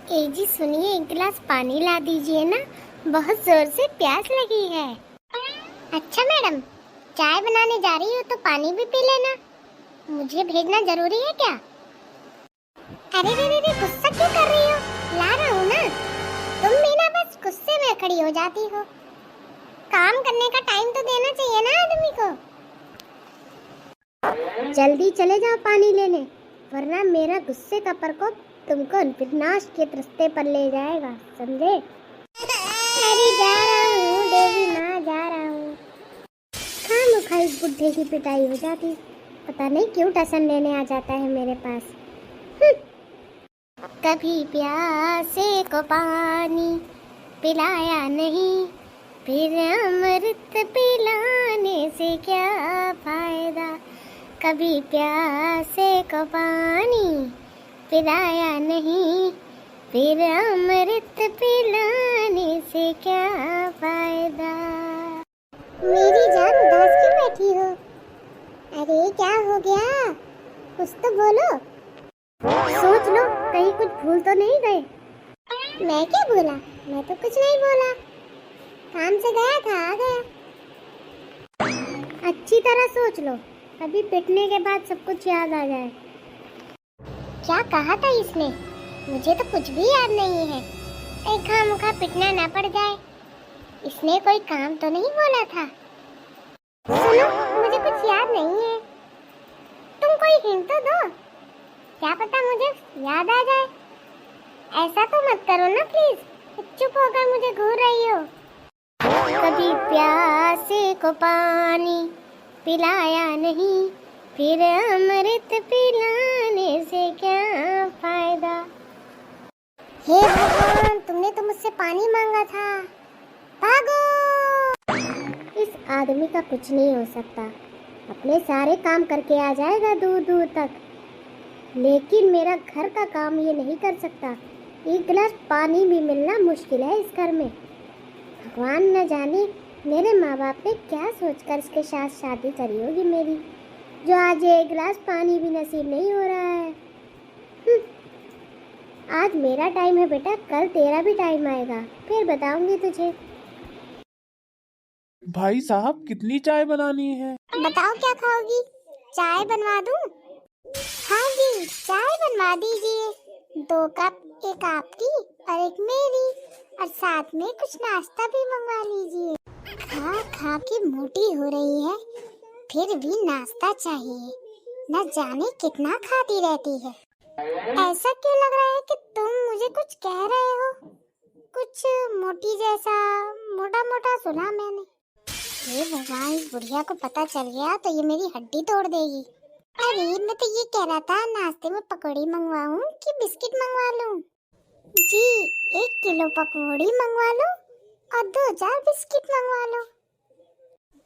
जी सुनिए, एक गिलास पानी ला दीजिए ना, बहुत जोर से प्यास लगी है। अच्छा मैडम, चाय बनाने जा रही हो तो पानी भी पी लेना। मुझे भेजना जरूरी है क्या? अरे रे रे रे, गुस्सा क्यों कर रही हो? ला रहा हूँ ना। तुम भी ना बस गुस्से में खड़ी हो जाती हो। काम करने का टाइम तो देना चाहिए ना आदमी को। जल्दी चले जाओ पानी लेने, वरना मेरा गुस्से का प्रकोप तुमको विनाश के रास्ते पर ले जाएगा, समझे? अरे जा रहा हूँ देवी माँ, जा रहा हूँ। खामखा इस बुड्ढे की पिटाई हो जाती, पता नहीं क्यों टसन लेने आ जाता है मेरे पास। कभी प्यासे को पानी पिलाया नहीं, फिर अमृत पिलाने से क्या फायदा। कभी प्यासे को पानी पिलाया नहीं, फिर अमृत पिलाने से क्या फायदा। मेरी जान उदास क्यों बैठी हो? अरे क्या हो गया, कुछ तो बोलो। सोच लो, कहीं कुछ भूल तो नहीं गए? मैं क्या बोला? मैं तो कुछ नहीं बोला, काम से गया था, आ गया। अच्छी तरह सोच लो, कभी पिटने के बाद सब कुछ याद आ जाए। क्या कहा था इसने? मुझे तो कुछ भी याद नहीं है। एक खामखा पिटना ना पड़ जाए। इसने कोई काम तो नहीं बोला था। सुनो, मुझे कुछ याद नहीं है। तुम कोई हिंट तो दो, क्या पता मुझे याद आ जाए। ऐसा तो मत करो ना प्लीज, चुप होकर मुझे घूर रही हो। कभी प्यासे को पानी पिलाया नहीं, फिर अमृत पिलाने से क्या फायदा। हे भगवान, तुमने तो मुझसे पानी मांगा था। भागो! इस आदमी का कुछ नहीं हो सकता, अपने सारे काम करके आ जाएगा दूर दूर तक, लेकिन मेरा घर का काम ये नहीं कर सकता। एक गिलास पानी भी मिलना मुश्किल है इस घर में। भगवान न जाने मेरे माँ बाप ने क्या सोचकर इसके साथ शादी करी होगी मेरी, जो आज एक गिलास पानी भी नसीब नहीं हो रहा है। आज मेरा टाइम है बेटा, कल तेरा भी टाइम आएगा, फिर बताऊंगी तुझे। भाई साहब, कितनी चाय बनानी है? बताओ क्या खाओगी? चाय बनवा दूं? हाँ जी, चाय बनवा दीजिए। 2 कप, एक आपकी और एक मेरी, और साथ में कुछ नाश्ता भी मंगवा लीजिए। खा खा के मोटी हो रही है, फिर भी नाश्ता चाहिए। न जाने कितना खाती रहती है। ऐसा क्यों लग रहा है कि तुम मुझे कुछ कह रहे हो? कुछ मोटी जैसा, मोटा मोटा सुना मैंने। ये भगवान, इस बुढ़िया को पता चल गया तो ये मेरी हड्डी तोड़ देगी। अरे मैं तो ये कह रहा था, नाश्ते में पकौड़ी मंगवाऊं कि बिस्किट मंगवा लूं? जी, 1 किलो पकौड़ी मंगवा लो और 2-4 बिस्किट मंगवा लो।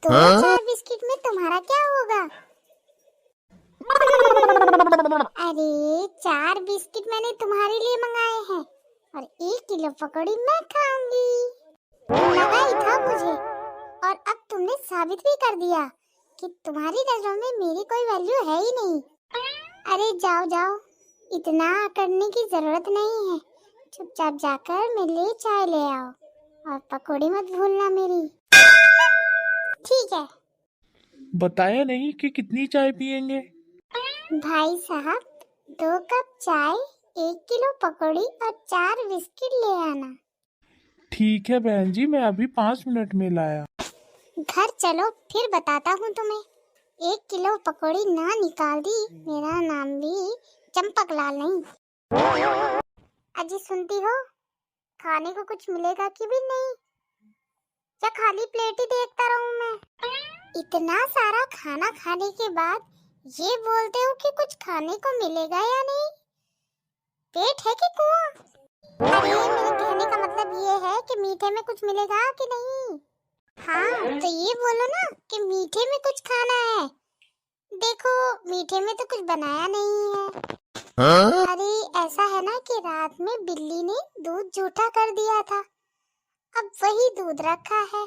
2-4 बिस्किट में तुम्हारा क्या होगा? अरे 4 बिस्किट मैंने तुम्हारे लिए मंगाए हैं और 1 किलो पकौड़ी मैं खाऊंगी। लगा ही था मुझे, और अब तुमने साबित भी कर दिया कि तुम्हारी नजरों में मेरी कोई वैल्यू है ही नहीं। अरे जाओ जाओ, इतना करने की जरूरत नहीं है। चुपचाप जाकर मेरे लिए चाय ले आओ और पकौड़ी मत भूलना मेरी। ठीक है। बताया नहीं कि कितनी चाय पियेंगे? भाई साहब, 2 कप चाय, 1 किलो पकौड़ी और 4 बिस्किट ले आना। ठीक है बहन जी, मैं अभी 5 मिनट में लाया। घर चलो, फिर बताता हूँ तुम्हें। 1 किलो पकौड़ी ना निकाल दी, मेरा नाम भी चंपक लाल नहीं। अजी सुनती हो? खाने को कुछ मिलेगा कि भी नहीं, या खाली प्लेट ही देखता रहूं मैं? इतना सारा खाना खाने के बाद ये बोलते हो कि कुछ खाने को मिलेगा या नहीं? पेट है कि कुआं? अरे मेरे कहने का मतलब ये है कि मीठे में कुछ मिलेगा कि नहीं? हाँ तो ये बोलो ना कि मीठे में कुछ खाना है। देखो, मीठे में तो कुछ बनाया नहीं है। अरे ऐसा है ना कि रात में बिल्ली ने दूध जूठा कर दिया था, अब वही दूध रखा है।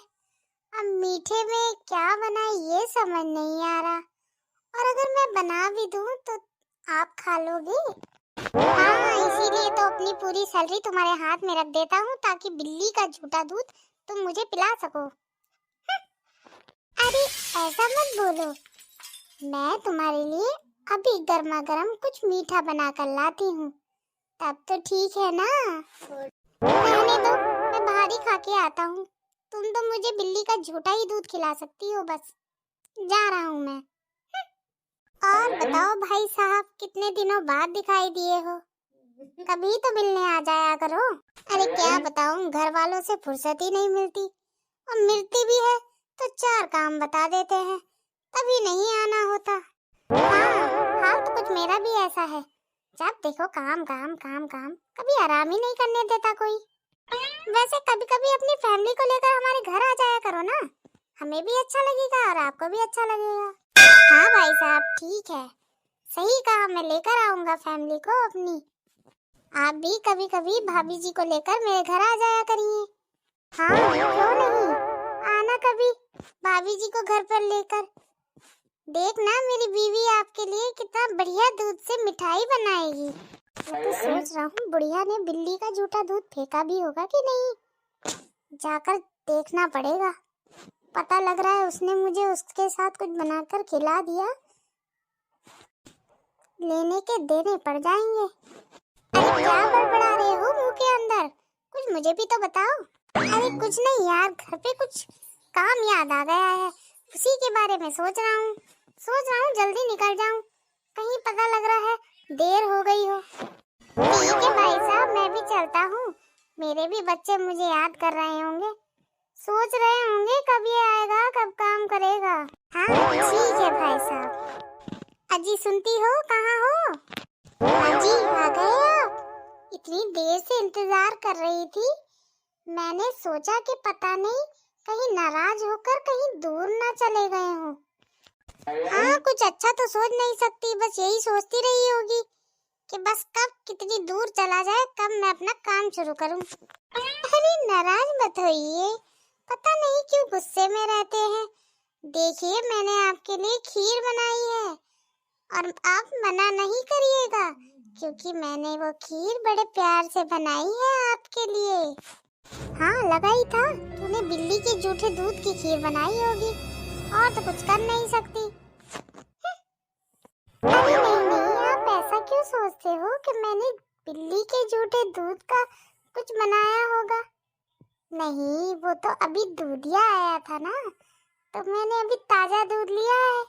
अब मीठे में क्या बना ये समझ नहीं आ रहा, और अगर मैं बना भी दूं तो आप खा लोगे? हाँ, इसीलिए तो अपनी पूरी सैलरी तुम्हारे हाथ में रख देता हूँ ताकि बिल्ली का झूठा दूध तुम मुझे पिला सको। अरे ऐसा मत बोलो, मैं तुम्हारे लिए अभी गर्मा गर्म कुछ मीठा बना कर लाती हूँ, तब तो ठीक है ना। रहने दो, मैं बाहर ही खा के आता हूँ। तुम तो मुझे बिल्ली का झूठा ही दूध खिला सकती हो, बस जा रहा हूँ मैं। और बताओ भाई साहब, कितने दिनों बाद दिखाई दिए हो, कभी तो मिलने आ जाया करो। अरे क्या बताऊं, घर वालों से फुर्सत ही नहीं मिलती, और मिलती भी है तो 4 काम बता देते हैं, तभी नहीं आना होता। हाँ, हाल तो कुछ मेरा भी ऐसा है, जब देखो काम काम काम काम, कभी आराम ही नहीं करने देता कोई। वैसे कभी कभी अपनी फैमिली को लेकर हमारे घर आ जाया करो ना, हमें भी अच्छा लगेगा और आपको भी अच्छा लगेगा। हाँ भाई साहब, ठीक है, सही कहा, मैं लेकर आऊंगा फैमिली को अपनी। आप भी कभी कभी भाभी जी को लेकर मेरे घर आ जाया करिए। हाँ क्यों नहीं, आना कभी भाभी जी को घर पर लेकर। देखना मेरी बीवी आपके लिए कितना बढ़िया दूध से मिठाई बनाएगी। मैं तो सोच रहा हूँ बुढ़िया ने बिल्ली का झूठा दूध फेंका भी होगा कि नहीं, जाकर देखना पड़ेगा। पता लग रहा है उसने मुझे उसके साथ कुछ बनाकर खिला दिया, लेने के देने पड़ जाएंगे। अरे क्या बड़बड़ा रहे हो मुंह के अंदर, कुछ मुझे भी तो बताओ। अरे कुछ नहीं यार, घर पे कुछ काम याद आ गया है, उसी के बारे में सोच रहा हूँ जल्दी निकल जाऊं, कहीं पता लग रहा है देर हो गई हो। ठीक है भाई साहब, मैं भी चलता हूँ, मेरे भी बच्चे मुझे याद कर रहे होंगे, सोच रहे होंगे कब ये आएगा कब काम करेगा। हाँ ठीक है भाई साहब। अजी सुनती हो, कहाँ हो? हाँ जी आ गए आप, इतनी देर से इंतजार कर रही थी, मैंने सोचा कि पता नहीं कहीं नाराज होकर कहीं दूर ना चले गए हो। हाँ कुछ अच्छा तो सोच नहीं सकती, बस यही सोचती रही होगी कि बस कब कितनी दूर चला जाए, कब मैं अपना काम शुरू करूं। अरे नाराज मत होइए, पता नहीं क्यों गुस्से में रहते हैं। देखिए मैंने आपके लिए खीर बनाई है और आप मना नहीं करिएगा, क्योंकि मैंने वो खीर बड़े प्यार से बनाई है आपके लिए। हाँ लगा ही था, तूने बिल्ली के झूठे दूध की खीर बनाई होगी, और तो कुछ कर नहीं सकती। अरे नहीं नहीं, आप ऐसा क्यों सोचते हो कि मैंने बिल्ली के झूठे दूध का कुछ बनाया होगा। नहीं, वो तो अभी दूधिया आया था ना, तो मैंने अभी ताजा दूध लिया है।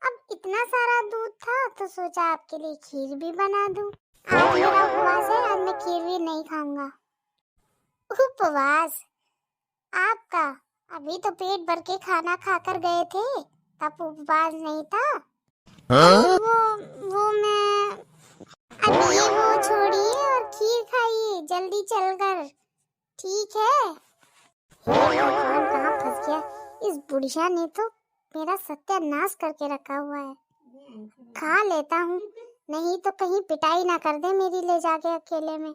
अब इतना सारा दूध था तो सोचा आपके लिए खीर भी बना दूं। आज मेरा उपवास है, आज मैं खीर भी नहीं खाऊंगा। उपवास आपका? अभी तो पेट भर के खाना खाकर गए थे, तब उपवास नहीं था। हाँ? वो मैं, अब ये वो छोड़िए और खीर खाइए जल्दी चलकर, ठीक है? हे भगवान, कहाँ फंस गया, इस बुढ़िया ने तो मेरा सत्यानाश करके रखा हुआ है। खा लेता हूँ, नहीं तो कहीं पिटाई ना कर दे मेरी ले जाके अकेले में।